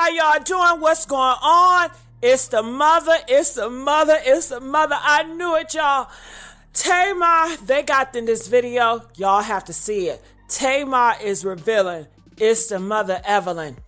How y'all doing? What's going on? It's the mother. I knew it, y'all. Tamar, they got in this video. Y'all have to see it. Tamar is revealing it's the mother, Evelyn.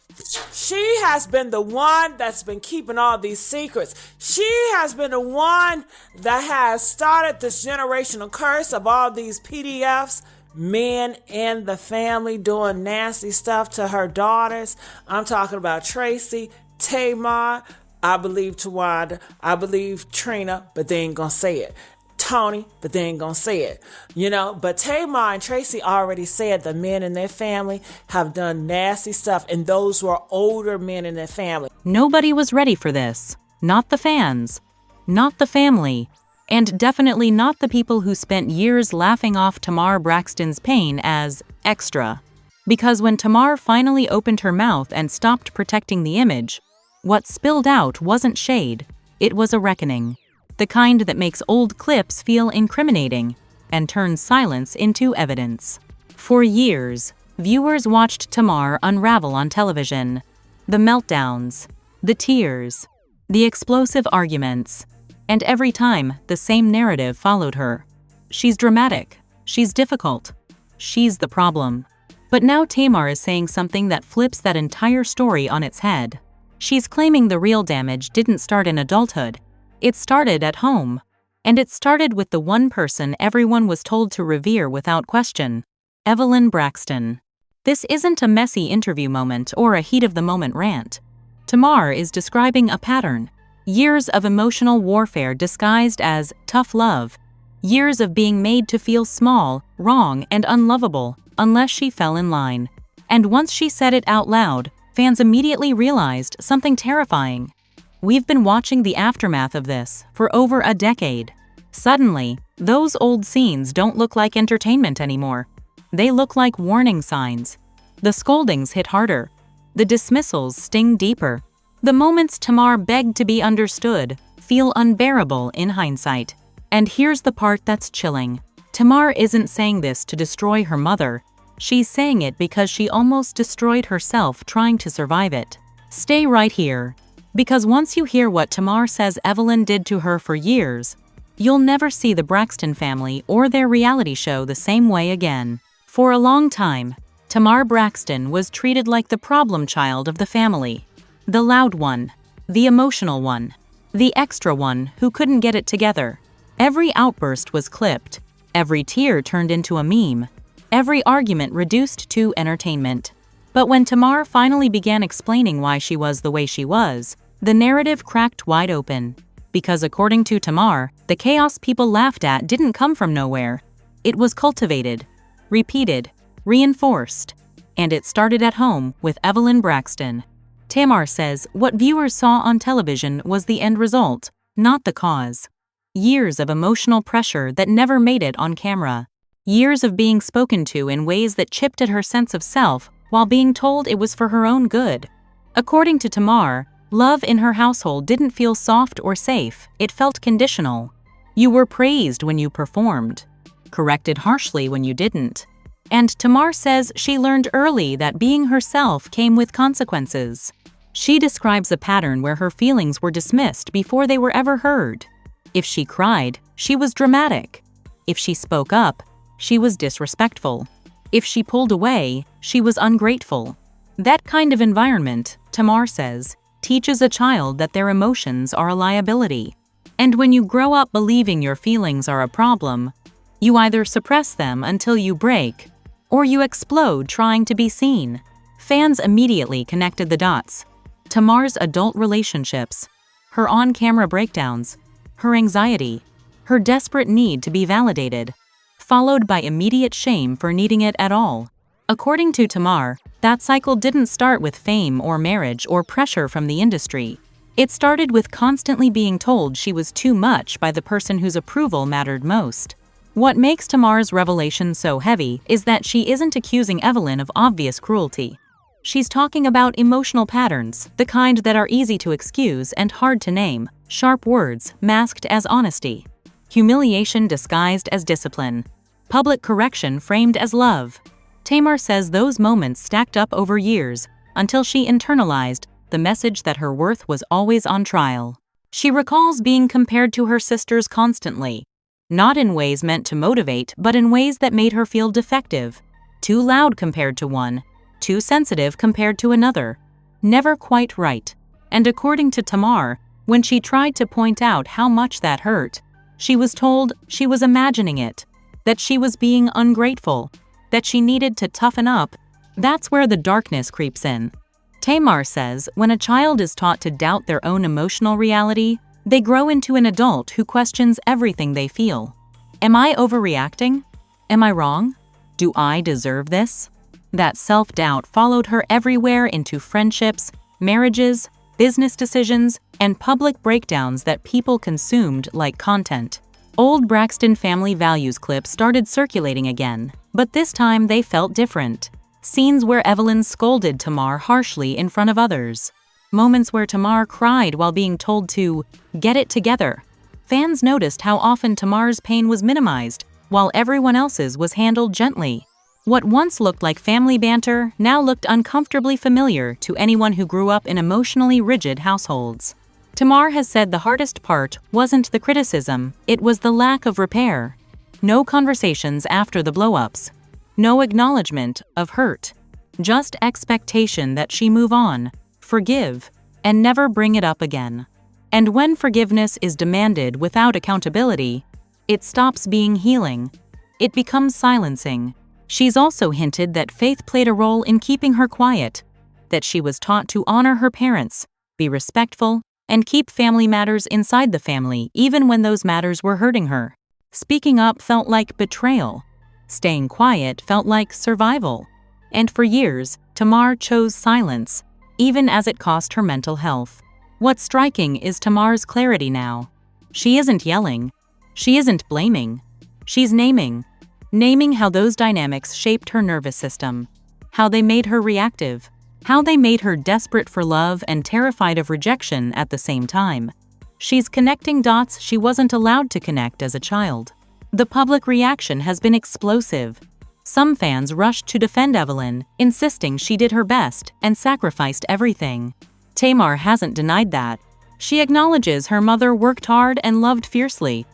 She has been the one that's been keeping all these secrets. She has been the one that has started this generational curse of all these PDFs, men in the family doing nasty stuff to her daughters. I'm talking about Tracy, Tamar, I believe Tawanda, I believe Trina, but they ain't gonna say it. Tony, but they ain't gonna say it, but Tamar and Tracy already said the men in their family have done nasty stuff, and those were older men in their family. Nobody was ready for this. Not the fans, not the family, and definitely not the people who spent years laughing off Tamar Braxton's pain as extra. Because when Tamar finally opened her mouth and stopped protecting the image, what spilled out wasn't shade, it was a reckoning. The kind that makes old clips feel incriminating and turns silence into evidence. For years, viewers watched Tamar unravel on television. The meltdowns, the tears, the explosive arguments, and every time the same narrative followed her. She's dramatic, she's difficult, she's the problem. But now Tamar is saying something that flips that entire story on its head. She's claiming the real damage didn't start in adulthood. It started at home, and it started with the one person everyone was told to revere without question, Evelyn Braxton. This isn't a messy interview moment or a heat-of-the-moment rant. Tamar is describing a pattern, years of emotional warfare disguised as tough love, years of being made to feel small, wrong, and unlovable unless she fell in line. And once she said it out loud, fans immediately realized something terrifying. We've been watching the aftermath of this for over a decade. Suddenly, those old scenes don't look like entertainment anymore. They look like warning signs. The scoldings hit harder. The dismissals sting deeper. The moments Tamar begged to be understood feel unbearable in hindsight. And here's the part that's chilling. Tamar isn't saying this to destroy her mother. She's saying it because she almost destroyed herself trying to survive it. Stay right here. Because once you hear what Tamar says Evelyn did to her for years, you'll never see the Braxton family or their reality show the same way again. For a long time, Tamar Braxton was treated like the problem child of the family. The loud one, the emotional one, the extra one who couldn't get it together. Every outburst was clipped, every tear turned into a meme, every argument reduced to entertainment. But when Tamar finally began explaining why she was the way she was, the narrative cracked wide open. Because according to Tamar, the chaos people laughed at didn't come from nowhere. It was cultivated, repeated, reinforced. And it started at home with Evelyn Braxton. Tamar says what viewers saw on television was the end result, not the cause. Years of emotional pressure that never made it on camera. Years of being spoken to in ways that chipped at her sense of self while being told it was for her own good. According to Tamar, love in her household didn't feel soft or safe, it felt conditional. You were praised when you performed, corrected harshly when you didn't. And Tamar says she learned early that being herself came with consequences. She describes a pattern where her feelings were dismissed before they were ever heard. If she cried, she was dramatic. If she spoke up, she was disrespectful. If she pulled away, she was ungrateful. That kind of environment, Tamar says, teaches a child that their emotions are a liability. And when you grow up believing your feelings are a problem, you either suppress them until you break, or you explode trying to be seen. Fans immediately connected the dots. Tamar's adult relationships, her on-camera breakdowns, her anxiety, her desperate need to be validated, followed by immediate shame for needing it at all. According to Tamar, that cycle didn't start with fame or marriage or pressure from the industry. It started with constantly being told she was too much by the person whose approval mattered most. What makes Tamar's revelation so heavy is that she isn't accusing Evelyn of obvious cruelty. She's talking about emotional patterns, the kind that are easy to excuse and hard to name, sharp words masked as honesty, humiliation disguised as discipline, public correction framed as love. Tamar says those moments stacked up over years until she internalized the message that her worth was always on trial. She recalls being compared to her sisters constantly, not in ways meant to motivate, but in ways that made her feel defective, too loud compared to one, too sensitive compared to another, never quite right. And according to Tamar, when she tried to point out how much that hurt, she was told she was imagining it, that she was being ungrateful, that she needed to toughen up. That's where the darkness creeps in. Tamar says when a child is taught to doubt their own emotional reality, they grow into an adult who questions everything they feel. Am I overreacting? Am I wrong? Do I deserve this? That self-doubt followed her everywhere into friendships, marriages, business decisions, and public breakdowns that people consumed like content. Old Braxton family values clips started circulating again, but this time they felt different. Scenes where Evelyn scolded Tamar harshly in front of others. Moments where Tamar cried while being told to get it together. Fans noticed how often Tamar's pain was minimized, while everyone else's was handled gently. What once looked like family banter now looked uncomfortably familiar to anyone who grew up in emotionally rigid households. Tamar has said the hardest part wasn't the criticism, it was the lack of repair. No conversations after the blow-ups. No acknowledgement of hurt. Just expectation that she move on, forgive, and never bring it up again. And when forgiveness is demanded without accountability, it stops being healing. It becomes silencing. She's also hinted that faith played a role in keeping her quiet, that she was taught to honor her parents, be respectful, and keep family matters inside the family even when those matters were hurting her. Speaking up felt like betrayal. Staying quiet felt like survival. And for years, Tamar chose silence, even as it cost her mental health. What's striking is Tamar's clarity now. She isn't yelling. She isn't blaming. She's naming how those dynamics shaped her nervous system, how they made her reactive, how they made her desperate for love and terrified of rejection at the same time. She's connecting dots she wasn't allowed to connect as a child. The public reaction has been explosive. Some fans rushed to defend Evelyn, insisting she did her best and sacrificed everything. Tamar hasn't denied that. She acknowledges her mother worked hard and loved fiercely.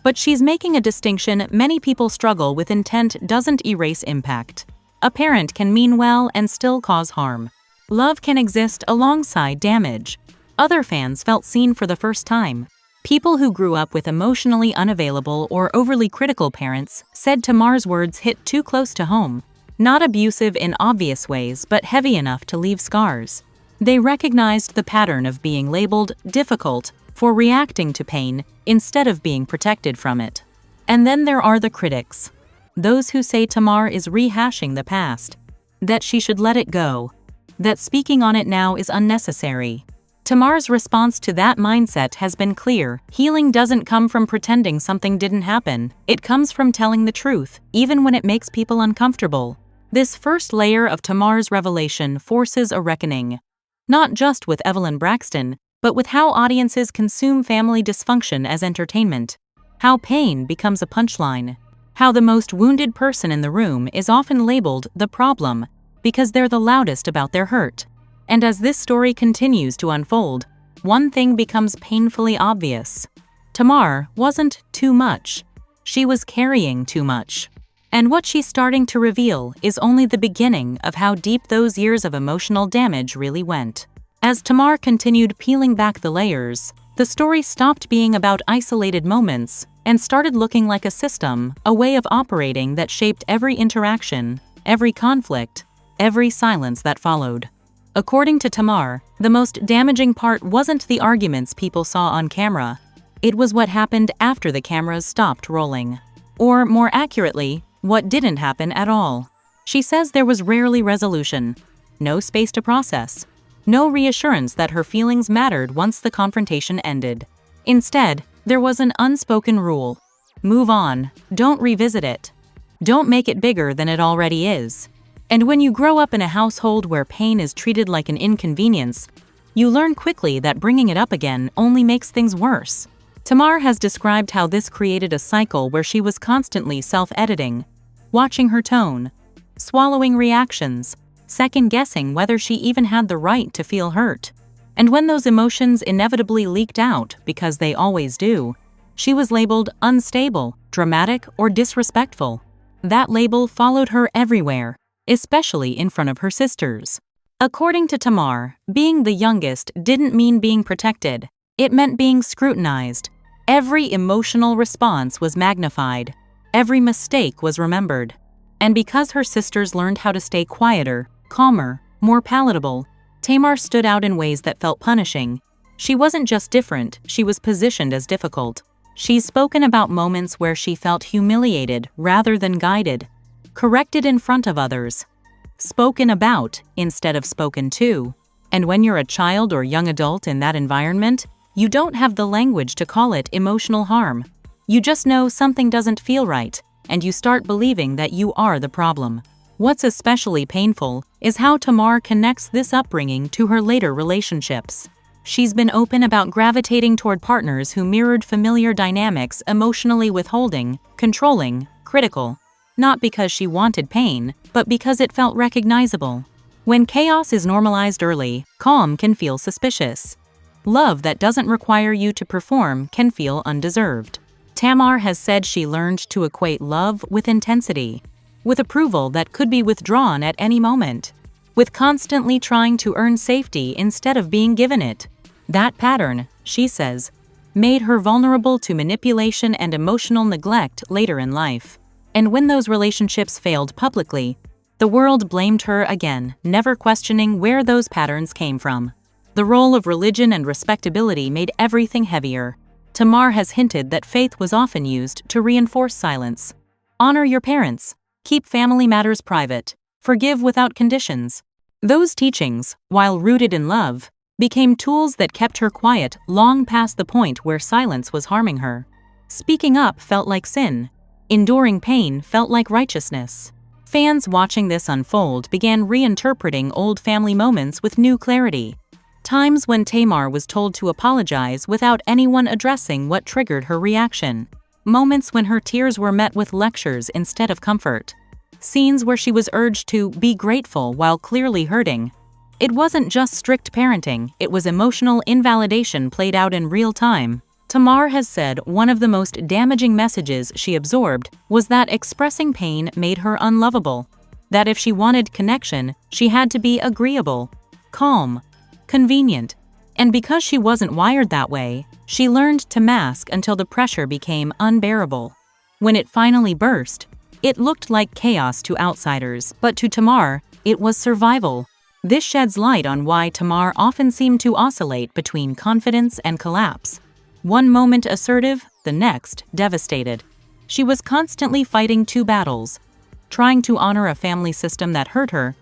But she's making a distinction many people struggle with. Intent doesn't erase impact. A parent can mean well and still cause harm. Love can exist alongside damage. Other fans felt seen for the first time. People who grew up with emotionally unavailable or overly critical parents said Tamar's words hit too close to home. Not abusive in obvious ways, but heavy enough to leave scars. They recognized the pattern of being labeled difficult for reacting to pain instead of being protected from it. And then there are the critics. Those who say Tamar is rehashing the past, that she should let it go, that speaking on it now is unnecessary. Tamar's response to that mindset has been clear. Healing doesn't come from pretending something didn't happen. It comes from telling the truth, even when it makes people uncomfortable. This first layer of Tamar's revelation forces a reckoning, not just with Evelyn Braxton, but with how audiences consume family dysfunction as entertainment, how pain becomes a punchline, how the most wounded person in the room is often labeled the problem because they're the loudest about their hurt. And as this story continues to unfold, one thing becomes painfully obvious. Tamar wasn't too much. She was carrying too much. And what she's starting to reveal is only the beginning of how deep those years of emotional damage really went. As Tamar continued peeling back the layers, the story stopped being about isolated moments and started looking like a system, a way of operating that shaped every interaction, every conflict, every silence that followed. According to Tamar, the most damaging part wasn't the arguments people saw on camera. It was what happened after the cameras stopped rolling. Or, more accurately, what didn't happen at all. She says there was rarely resolution, no space to process, no reassurance that her feelings mattered once the confrontation ended. Instead, there was an unspoken rule. Move on, don't revisit it. Don't make it bigger than it already is. And when you grow up in a household where pain is treated like an inconvenience, you learn quickly that bringing it up again only makes things worse. Tamar has described how this created a cycle where she was constantly self-editing, watching her tone, swallowing reactions, second-guessing whether she even had the right to feel hurt. And when those emotions inevitably leaked out, because they always do, she was labeled unstable, dramatic, or disrespectful. That label followed her everywhere, especially in front of her sisters. According to Tamar, being the youngest didn't mean being protected. It meant being scrutinized. Every emotional response was magnified. Every mistake was remembered. And because her sisters learned how to stay quieter, calmer, more palatable, Tamar stood out in ways that felt punishing. She wasn't just different, she was positioned as difficult. She's spoken about moments where she felt humiliated rather than guided, corrected in front of others, spoken about instead of spoken to. And when you're a child or young adult in that environment, you don't have the language to call it emotional harm. You just know something doesn't feel right, and you start believing that you are the problem. What's especially painful is how Tamar connects this upbringing to her later relationships. She's been open about gravitating toward partners who mirrored familiar dynamics, emotionally withholding, controlling, critical. Not because she wanted pain, but because it felt recognizable. When chaos is normalized early, calm can feel suspicious. Love that doesn't require you to perform can feel undeserved. Tamar has said she learned to equate love with intensity, with approval that could be withdrawn at any moment, with constantly trying to earn safety instead of being given it. That pattern, she says, made her vulnerable to manipulation and emotional neglect later in life. And when those relationships failed publicly, the world blamed her again, never questioning where those patterns came from. The role of religion and respectability made everything heavier. Tamar has hinted that faith was often used to reinforce silence. Honor your parents. Keep family matters private. Forgive without conditions. Those teachings, while rooted in love, became tools that kept her quiet long past the point where silence was harming her. Speaking up felt like sin. Enduring pain felt like righteousness. Fans watching this unfold began reinterpreting old family moments with new clarity. Times when Tamar was told to apologize without anyone addressing what triggered her reaction. Moments when her tears were met with lectures instead of comfort. Scenes where she was urged to be grateful while clearly hurting. It wasn't just strict parenting, it was emotional invalidation played out in real time. Tamar has said one of the most damaging messages she absorbed was that expressing pain made her unlovable. That if she wanted connection, she had to be agreeable, calm, convenient. And because she wasn't wired that way, she learned to mask until the pressure became unbearable. When it finally burst, it looked like chaos to outsiders, but to Tamar, it was survival. This sheds light on why Tamar often seemed to oscillate between confidence and collapse. One moment assertive, the next devastated. She was constantly fighting two battles, trying to honor a family system that hurt her,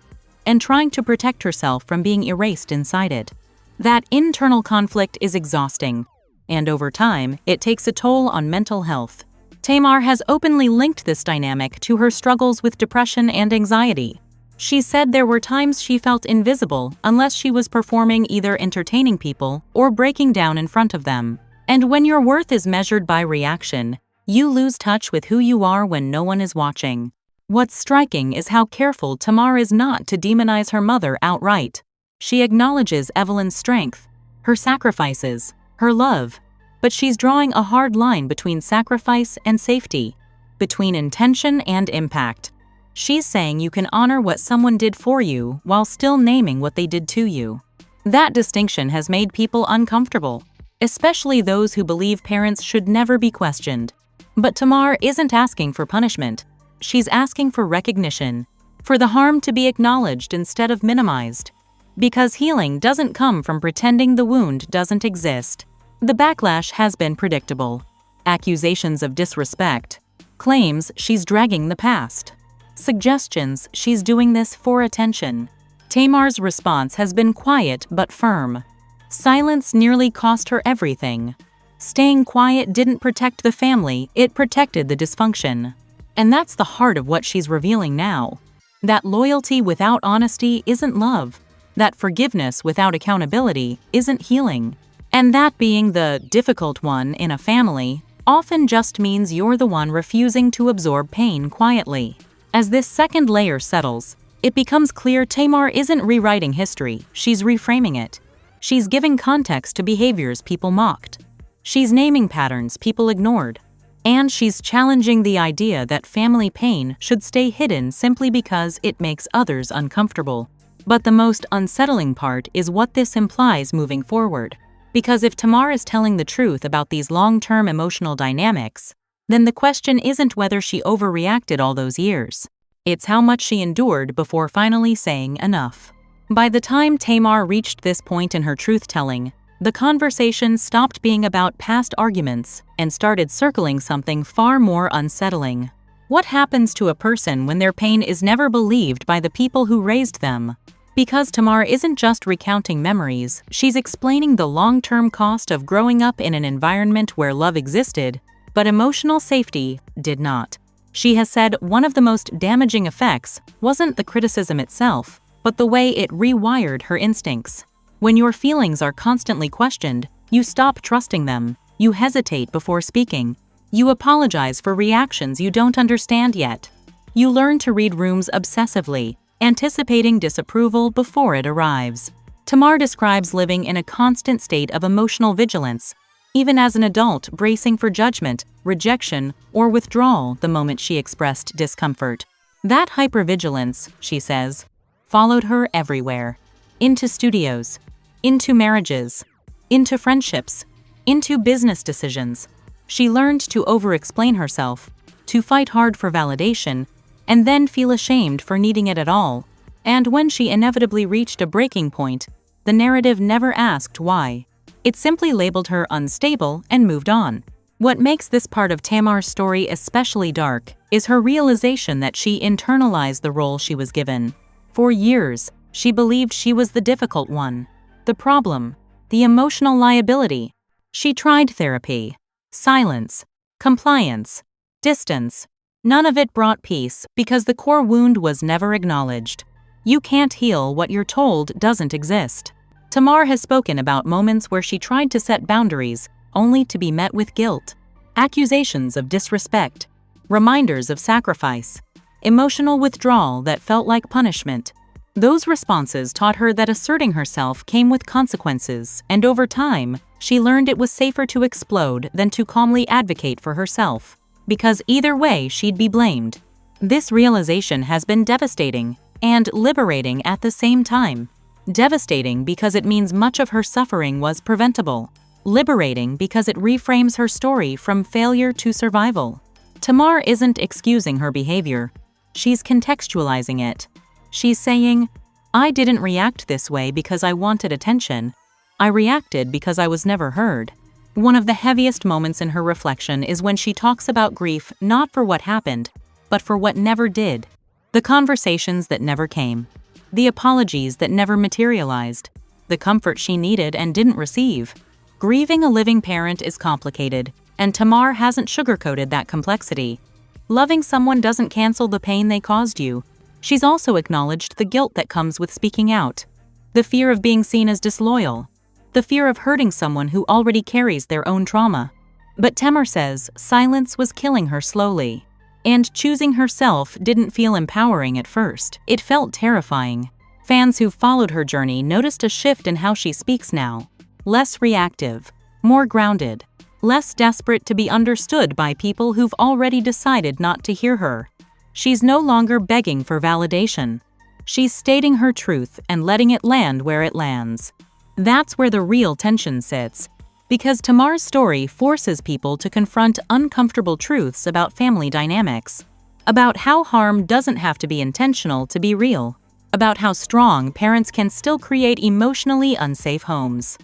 and trying to protect herself from being erased inside it. That internal conflict is exhausting, and over time, it takes a toll on mental health. Tamar has openly linked this dynamic to her struggles with depression and anxiety. She said there were times she felt invisible unless she was performing either entertaining people or breaking down in front of them. And when your worth is measured by reaction, you lose touch with who you are when no one is watching. What's striking is how careful Tamar is not to demonize her mother outright. She acknowledges Evelyn's strength, her sacrifices, her love, but she's drawing a hard line between sacrifice and safety, between intention and impact. She's saying you can honor what someone did for you while still naming what they did to you. That distinction has made people uncomfortable, especially those who believe parents should never be questioned. But Tamar isn't asking for punishment. She's asking for recognition, for the harm to be acknowledged instead of minimized. Because healing doesn't come from pretending the wound doesn't exist. The backlash has been predictable. Accusations of disrespect, claims she's dragging the past, suggestions she's doing this for attention. Tamar's response has been quiet but firm. Silence nearly cost her everything. Staying quiet didn't protect the family, it protected the dysfunction. And that's the heart of what she's revealing now. That loyalty without honesty isn't love. That forgiveness without accountability isn't healing. And that being the difficult one in a family often just means you're the one refusing to absorb pain quietly. As this second layer settles, it becomes clear Tamar isn't rewriting history, she's reframing it. She's giving context to behaviors people mocked. She's naming patterns people ignored. And she's challenging the idea that family pain should stay hidden simply because it makes others uncomfortable. But the most unsettling part is what this implies moving forward. Because if Tamar is telling the truth about these long-term emotional dynamics, then the question isn't whether she overreacted all those years. It's how much she endured before finally saying enough. By the time Tamar reached this point in her truth-telling, the conversation stopped being about past arguments and started circling something far more unsettling. What happens to a person when their pain is never believed by the people who raised them? Because Tamar isn't just recounting memories, she's explaining the long-term cost of growing up in an environment where love existed, but emotional safety did not. She has said one of the most damaging effects wasn't the criticism itself, but the way it rewired her instincts. When your feelings are constantly questioned, you stop trusting them, you hesitate before speaking, you apologize for reactions you don't understand yet. You learn to read rooms obsessively, anticipating disapproval before it arrives. Tamar describes living in a constant state of emotional vigilance, even as an adult bracing for judgment, rejection, or withdrawal the moment she expressed discomfort. That hypervigilance, she says, followed her everywhere. Into studios, into marriages, into friendships, into business decisions. She learned to over-explain herself, to fight hard for validation, and then feel ashamed for needing it at all. And when she inevitably reached a breaking point, the narrative never asked why. It simply labeled her unstable and moved on. What makes this part of Tamar's story especially dark is her realization that she internalized the role she was given. For years, she believed she was the difficult one, the problem, the emotional liability. She tried therapy, silence, compliance, distance. None of it brought peace because the core wound was never acknowledged. You can't heal what you're told doesn't exist. Tamar has spoken about moments where she tried to set boundaries only to be met with guilt, accusations of disrespect, reminders of sacrifice, emotional withdrawal that felt like punishment. Those responses taught her that asserting herself came with consequences, and over time, she learned it was safer to explode than to calmly advocate for herself, because either way she'd be blamed. This realization has been devastating and liberating at the same time. Devastating because it means much of her suffering was preventable. Liberating because it reframes her story from failure to survival. Tamar isn't excusing her behavior. She's contextualizing it. She's saying, I didn't react this way because I wanted attention. I reacted because I was never heard. One of the heaviest moments in her reflection is when she talks about grief not for what happened, but for what never did. The conversations that never came. The apologies that never materialized. The comfort she needed and didn't receive. Grieving a living parent is complicated, and Tamar hasn't sugarcoated that complexity. Loving someone doesn't cancel the pain they caused you. She's also acknowledged the guilt that comes with speaking out. The fear of being seen as disloyal. The fear of hurting someone who already carries their own trauma. But Tamar says silence was killing her slowly. And choosing herself didn't feel empowering at first. It felt terrifying. Fans who followed her journey noticed a shift in how she speaks now. Less reactive, more grounded, less desperate to be understood by people who've already decided not to hear her. She's no longer begging for validation. She's stating her truth and letting it land where it lands. That's where the real tension sits, because Tamar's story forces people to confront uncomfortable truths about family dynamics, about how harm doesn't have to be intentional to be real, about how strong parents can still create emotionally unsafe homes,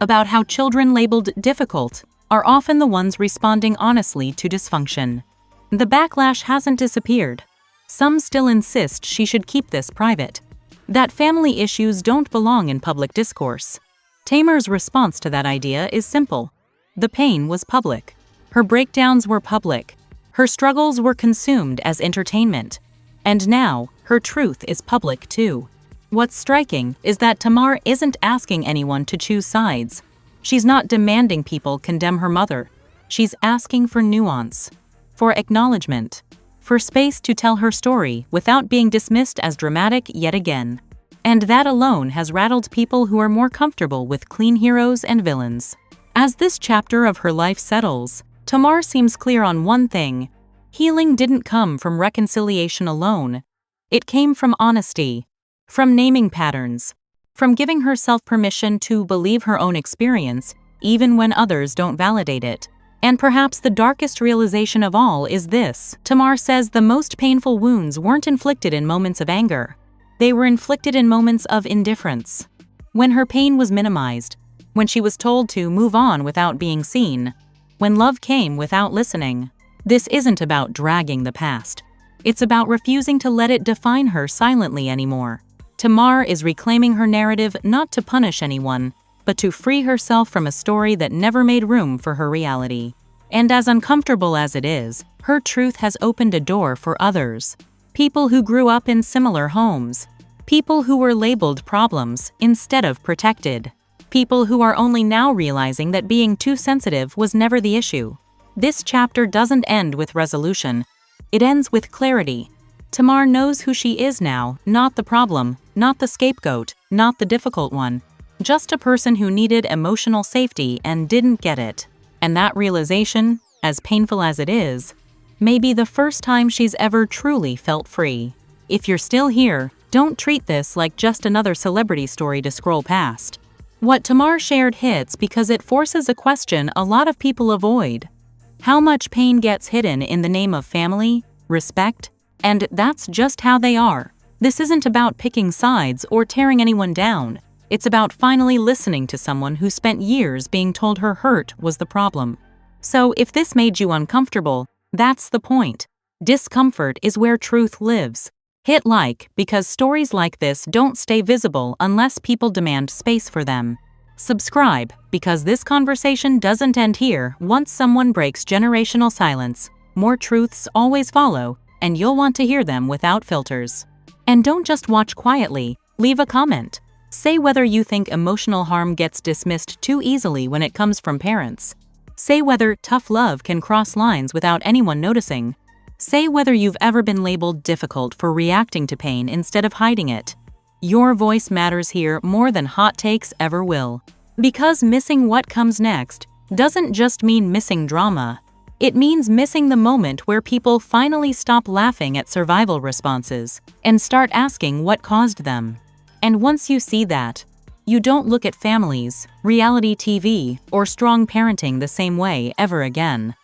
about how children labeled difficult are often the ones responding honestly to dysfunction. The backlash hasn't disappeared. Some still insist she should keep this private, that family issues don't belong in public discourse. Tamar's response to that idea is simple. The pain was public. Her breakdowns were public. Her struggles were consumed as entertainment. And now, her truth is public too. What's striking is that Tamar isn't asking anyone to choose sides. She's not demanding people condemn her mother. She's asking for nuance, for acknowledgement, for space to tell her story without being dismissed as dramatic yet again. And that alone has rattled people who are more comfortable with clean heroes and villains. As this chapter of her life settles, Tamar seems clear on one thing: healing didn't come from reconciliation alone. It came from honesty, from naming patterns, from giving herself permission to believe her own experience, even when others don't validate it. And perhaps the darkest realization of all is this: Tamar says the most painful wounds weren't inflicted in moments of anger. They were inflicted in moments of indifference. When her pain was minimized, when she was told to move on without being seen, when love came without listening. This isn't about dragging the past. It's about refusing to let it define her silently anymore. Tamar is reclaiming her narrative not to punish anyone, but to free herself from a story that never made room for her reality. And as uncomfortable as it is, her truth has opened a door for others. People who grew up in similar homes. People who were labeled problems instead of protected. People who are only now realizing that being too sensitive was never the issue. This chapter doesn't end with resolution. It ends with clarity. Tamar knows who she is now, not the problem, not the scapegoat, not the difficult one. Just a person who needed emotional safety and didn't get it. And that realization, as painful as it is, may be the first time she's ever truly felt free. If you're still here, don't treat this like just another celebrity story to scroll past. What Tamar shared hits because it forces a question a lot of people avoid. How much pain gets hidden in the name of family, respect, and that's just how they are. This isn't about picking sides or tearing anyone down. It's about finally listening to someone who spent years being told her hurt was the problem. So if this made you uncomfortable, that's the point. Discomfort is where truth lives. Hit like because stories like this don't stay visible unless people demand space for them. Subscribe because this conversation doesn't end here. Once someone breaks generational silence, more truths always follow, and you'll want to hear them without filters. And don't just watch quietly, leave a comment. Say whether you think emotional harm gets dismissed too easily when it comes from parents. Say whether tough love can cross lines without anyone noticing. Say whether you've ever been labeled difficult for reacting to pain instead of hiding it. Your voice matters here more than hot takes ever will. Because missing what comes next doesn't just mean missing drama. It means missing the moment where people finally stop laughing at survival responses and start asking what caused them. And once you see that, you don't look at families, reality TV, or strong parenting the same way ever again.